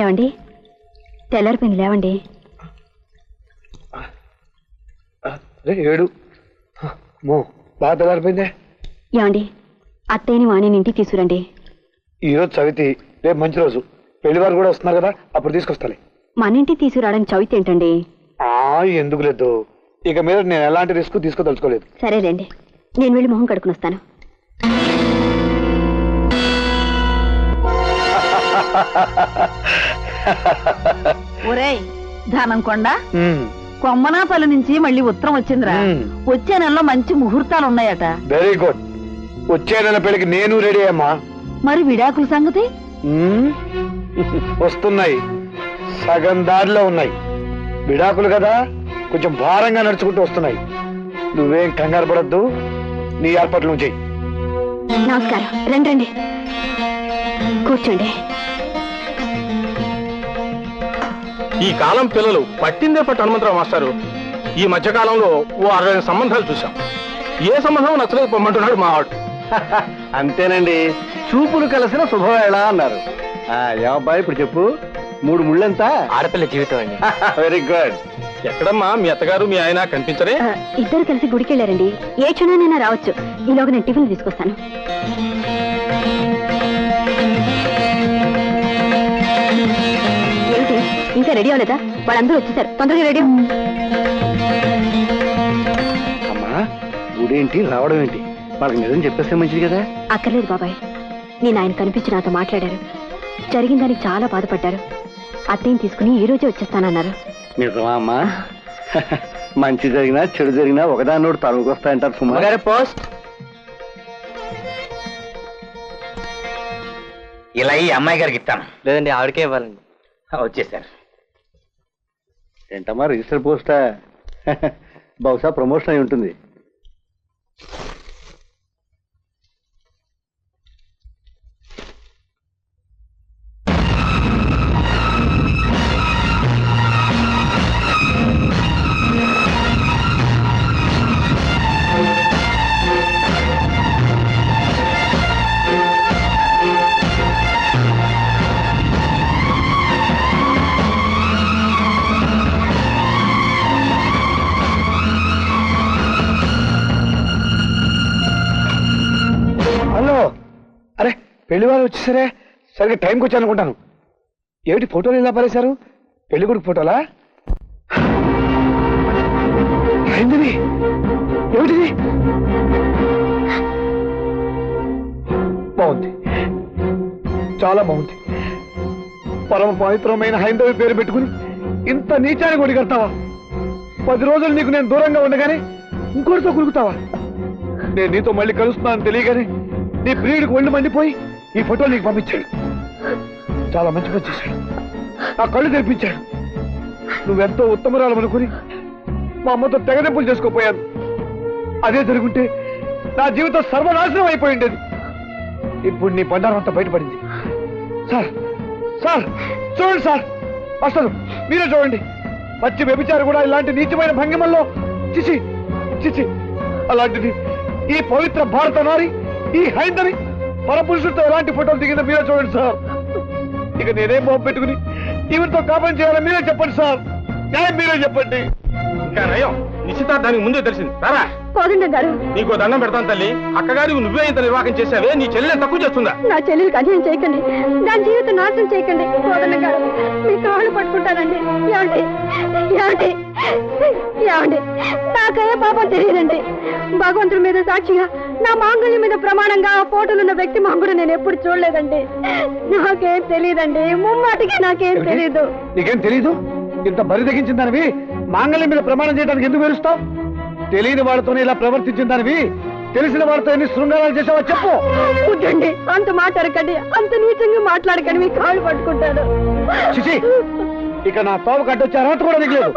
ఏమండి తెల్లారిపోయింది లేవండి. 7 బాగా తెల్లారిపోయిందే. ఏమండి అత్తయ్యని వాణిని ఇంటికి తీసుకురండి. ఈరోజు చవితి, రేపు మంచి రోజు, పెళ్లి వారు కూడా వస్తున్నారు కదా, అప్పుడు తీసుకొస్తాను. మన ఇంటికి తీసుకురావడానికి చవితి ఏంటండి? ఎందుకు లేదు, ఇక మీద నేను ఎలాంటి రిస్క్ తీసుకోదలుచుకోలేదు. సరేలేండి, నేను వెళ్ళి మొహం కడుకుని వస్తాను. ఒరేయ్ ధనంకొండ, కొమ్మనాపల్లి నుంచి మళ్ళీ ఉత్తరం వచ్చిందిరా. వచ్చే నెలలో మంచి ముహూర్తాలు ఉన్నాయట. Very good. వచ్చే నెల పెళ్లికి నేను రెడీ అమ్మా. మరి విడాకుల సంగతి? వస్తున్నాయి, సగం దారిలో ఉన్నాయి. విడాకులు కదా, కొంచెం భారంగా నడుచుకుంటూ వస్తున్నాయి. నువ్వేం కంగారు పడద్దు, నీ ఏర్పాట్లు నువ్వు చెయ్యి. నమస్కారం. రండి రండి, కూర్చోండి. ఈ కాలం పిల్లలు పట్టిందే పట్టు హనుమంతరావు మాస్టారు. ఈ మధ్యకాలంలో ఓ 60 సంబంధాలు చూశాం. ఏ సంబంధం నచ్చలేదు పొమ్మంటున్నాడు మావాడు. అంతేనండి, చూపులు కలిసిన శుభవేళ అన్నారు. ఏమబ్బాయి ఇప్పుడు చెప్పు, 3 ముళ్ళెంత? ఆడపిల్ల జీవితం అండి. Very good. ఎక్కడమ్మా మీ అత్తగారు మీ ఆయన కనిపించరే? ఇద్దరు కలిసి గుడికి వెళ్ళారండి. ఏ క్షణానైనా రావచ్చు. ఈలోగా నేను టిఫిన్ తీసుకొస్తాను. ఏమిటి ఇంకా రెడీ అవ్వలేదా? వాళ్ళందరూ వచ్చేసారు, తొందరగా రెడీ. అమ్మా గుడేంటి రావడం ఏంటి? వాళ్ళకి నిజం చెప్పేస్తే మంచిది కదా. అక్కర్లేదు బాబాయ్, నేను ఆయన కనిపించి నాతో మాట్లాడారు. జరిగిన దానికి చాలా బాధపడ్డారు. అత్తయ్యని తీసుకుని ఈ రోజే వచ్చేస్తానన్నారు. నిజమా అమ్మా? మంచి జరిగినా చెడు జరిగినా ఒకదాన్నోడు తరువుకు వస్తాయంటారు సుమా గారు. పోస్ట్ ఇలా ఈ అమ్మాయి గారికి ఇస్తాను. లేదండి, ఆవిడకే ఇవ్వాలండి. వచ్చేసారు. ఏంటమ్మా రిజిస్టర్ పోస్టా? బహుశా ప్రమోషన్ అయి ఉంటుంది. హలో, అరే పెళ్లి వారు వచ్చేసరే, సరిగ్గా టైంకి వచ్చి అనుకుంటాను. ఏమిటి ఫోటోలు ఇలా పరేశారు? పెళ్లి కొడుకు ఫోటోలా? అయింది ఏమిటిది? బాగుంది, చాలా బాగుంది. పరమ పవిత్రమైన హైందవి పేరు పెట్టుకుని ఇంత నీచాన్ని కొడి కడతావా? 10 రోజులు నీకు నేను దూరంగా ఉండగానే ఇంకోటితో కురుకుతావా? నేను నీతో మళ్ళీ కలుస్తున్నాను తెలియగానే నీ ప్రియుడికి ఒళ్ళు మండిపోయి ఈ ఫోటోలు నీకు పంపించాడు. చాలా మంచి పని చేశాడు, నా కళ్ళు తెరిపించాడు. నువ్వెంతో ఉత్తమరాలు అనుకుని మా అమ్మతో తెగదెంపులు చేసుకోపోయాను. అదే జరుగుంటే నా జీవితం సర్వనాశనం అయిపోయి ఉండేది. ఇప్పుడు నీ బండారం అంతా బయటపడింది. సార్ సార్ చూడండి సార్, అసలు మీరే చూడండి. పచ్చి వ్యభిచారి కూడా ఇలాంటి నీచమైన భంగిమల్లో చిచి చిచి. అలాంటిది ఈ పవిత్ర భారత నారి, ఈ హైందవి పరపురుషుడితో ఎలాంటి ఫోటోలు దిగిందో మీరే చూడండి సార్. ఇక నేనేం బాబు పెట్టుకుని ఈవిడితో కాపం చేయాలని మీరే చెప్పండి సార్. న్యాయం మీరే చెప్పండి. ఇంకా నయం, నిశ్చితార్థానికి ముందే తెలిసింది. రారా కోదండం గారు, నీకు దండం పెడతాను తల్లి. అక్కగారి నువ్వే ఇంత నిర్వాహకం చేసావే, నీ చెల్లెని తక్కువ చేస్తుందా? నా చెల్లెలికి అన్యాయం చేయకండి, దాని జీవితం నాశనం చేయకండి. కోదండం గారు, మీ కాళ్ళు పట్టుకుంటానండి. ఏమండి ఏమండి ఏమండి, నాకే పాపం తెలియదండి. భగవంతుడి మీద సాక్షిగా, నా మాంగళ్యం మీద ప్రమాణంగా ఆ ఫోటోలున్న వ్యక్తి మాంగుడు నేను ఎప్పుడు చూడలేదండి. నాకేం తెలియదండి, ముమ్మాటికి నాకేం తెలీదు. నీకేం తెలీదు? ఇంత బరి తెగించిన దానివి మాంగళ్యం మీద ప్రమాణం చేయడానికి ఎందుకు వేరుస్తావు? తెలియని వాళ్ళతోనే ఇలా ప్రవర్తించిన దానివి తెలిసిన వాళ్ళతో ఎన్ని శృంగారాలు చేసావో చెప్పు. వద్దండి, అంత మాట్లాడకండి, అంత నీచంగా మాట్లాడకండి, మీ కాళ్ళు పట్టుకుంటాను. చిచి, ఇక నా తోవ కట్టొచ్చే అర్హత కూడా నీకు లేదు.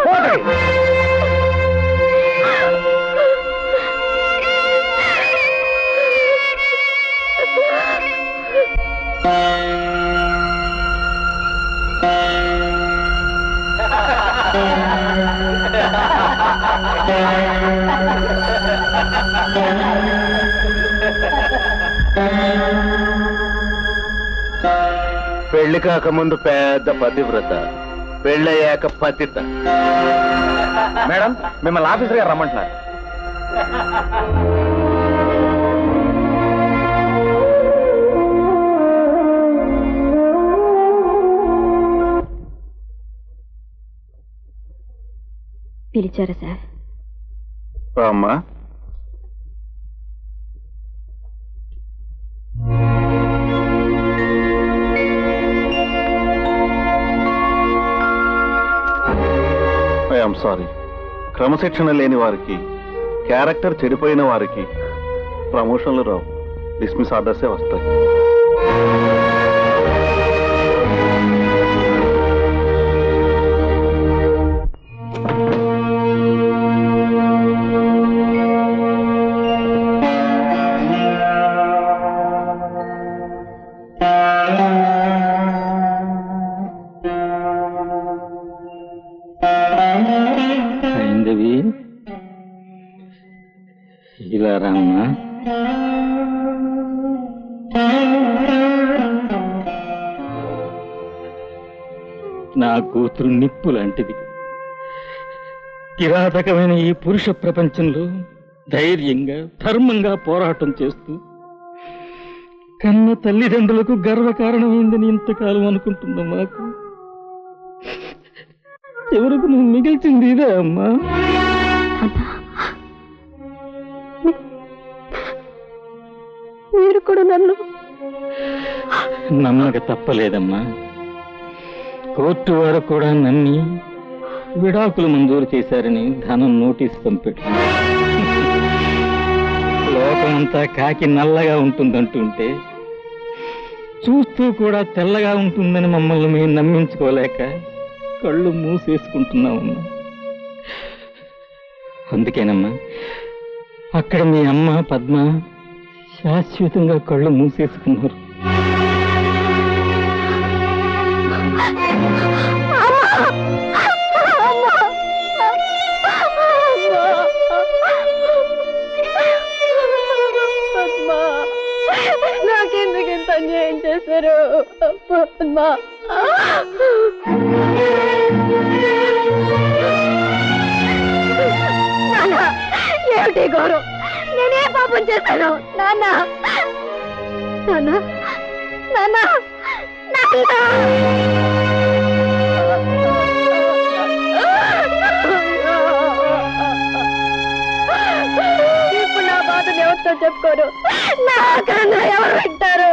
పెళ్లి కాకముందు పెద్ద పతివ్రత, పెళ్ళయ్యాక పతిత. మేడం మిమ్మల్ని ఆఫీసర్ గారు రమ్మంటున్నారు. పిలిచారా సార్? అమ్మా, ఐఎమ్ సారీ. క్రమశిక్షణ లేని వారికి, క్యారెక్టర్ చెడిపోయిన వారికి ప్రమోషన్లు రావు, డిస్మిస్ ఆర్డర్సే వస్తాయి. సైంధవి, ఇలా రామ్మా. నా కూతురు నిప్పు లాంటిది. కిరాతకమైన ఈ పురుష ప్రపంచంలో ధైర్యంగా, ధర్మంగా పోరాటం చేస్తూ కన్న తల్లిదండ్రులకు గర్వకారణమైందని ఇంతకాలం అనుకుంటున్నా మాకు. ఎవరికి నువ్వు మిగిల్చింది ఇదే అమ్మా. మీరు కూడా నన్ను నమ్మక తప్పలేదమ్మా. కోర్టు వారు కూడా నమ్మి విడాకులు మంజూరు చేశారని ధనం నోటీస్ పంపెట్టు. లోకమంతా కాకి నల్లగా ఉంటుందంటుంటే చూస్తూ కూడా తెల్లగా ఉంటుందని మమ్మల్ని మేము నమ్మించుకోలేక కళ్ళు మూసేసుకుంటున్నామమ్మా. అందుకేనమ్మా అక్కడ మీ అమ్మ పద్మ శాశ్వతంగా కళ్ళు మూసేసుకున్నారు. నాకెందుకు ఇంత అన్యాయం చేశారు పద్మా? ఏమిటి గౌరవ్? నేనే పాపం చేశాను నాన్న? నాన్న నాన్న ఇప్పుడు నా బాధను ఎవరితో చెప్పుకోరు? నాకన్నా ఎవరు వింటారు?